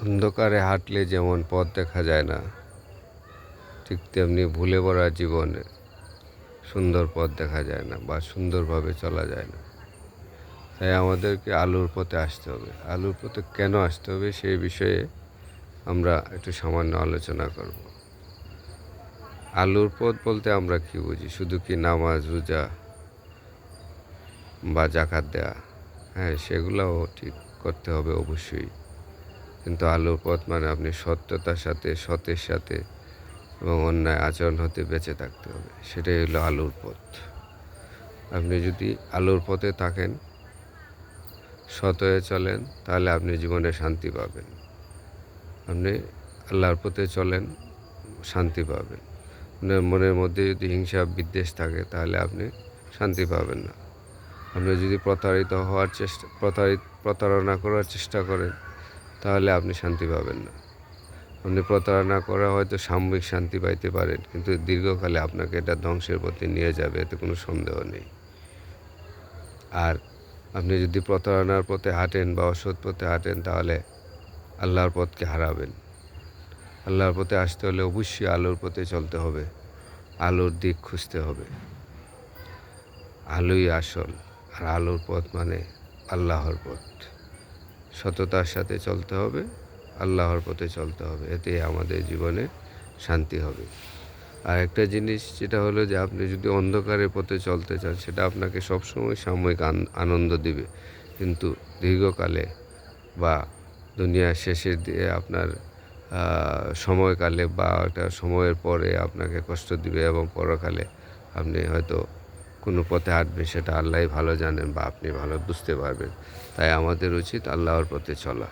অন্ধকারে হাঁটলে যেমন পথ দেখা যায় না, ঠিক তেমনি ভুলে ভরা জীবনে সুন্দর পথ দেখা যায় না বা সুন্দরভাবে চলা যায় না। তাই আমাদেরকে আলোর পথে আসতে হবে। আলোর পথে কেন আসতে হবে সেই বিষয়ে আমরা একটু সামান্য আলোচনা করব। আলোর পথ বলতে আমরা কি বুঝি? শুধু কি নামাজ, রোজা বা জাকাত দেয়া? হ্যাঁ, সেগুলোও ঠিক করতে হবে অবশ্যই। কিন্তু আলোর পথ মানে আপনি সত্যতার সাথে, সতের সাথে এবং অন্যায় আচরণ হতে বেঁচে থাকতে হবে। সেটাই হলো আলোর পথ। আপনি যদি আলোর পথে থাকেন, সৎ হয়ে চলেন, তাহলে আপনি জীবনে শান্তি পাবেন। আপনি আল্লাহর পথে চলেন, শান্তি পাবেন। আপনার মনের মধ্যে যদি হিংসা বিদ্বেষ থাকে, তাহলে আপনি শান্তি পাবেন না। আপনি যদি প্রতারণা করার চেষ্টা করেন, তাহলে আপনি শান্তি পাবেন না। আপনি প্রতারণা করা হয়তো সাময়িক শান্তি পাইতে পারেন, কিন্তু দীর্ঘকালে আপনাকে এটা ধ্বংসের পথে নিয়ে যাবে, এতে কোনো সন্দেহ নেই। আর আপনি যদি প্রতারণার পথে হাঁটেন বা অসৎ পথে হাঁটেন, তাহলে আল্লাহর পথকে হারাবেন। আল্লাহর পথে আসতে হলে অবশ্যই আলোর পথে চলতে হবে, আলোর দিক খুঁজতে হবে। আলোই আসল, আর আলোর পথ মানে আল্লাহর পথ। সততার সাথে চলতে হবে, আল্লাহর পথে চলতে হবে, এতে আমাদের জীবনে শান্তি হবে। আর একটা জিনিস যেটা হলো যে আপনি যদি অন্ধকারের পথে চলতে চান, সেটা আপনাকে সবসময় সাময়িক আনন্দ দিবে, কিন্তু দীর্ঘকালে বা দুনিয়ার শেষের দিকে আপনার সময়কালে বা একটা সময়ের পরে আপনাকে কষ্ট দিবে, এবং পরকালে আপনি হয়তো কোনো পথে হাঁটবেন, সেটা আল্লাহই ভালো জানেন বা আপনি ভালো বুঝতে পারবেন। তাই আমাদের উচিত আল্লাহর পথে চলা।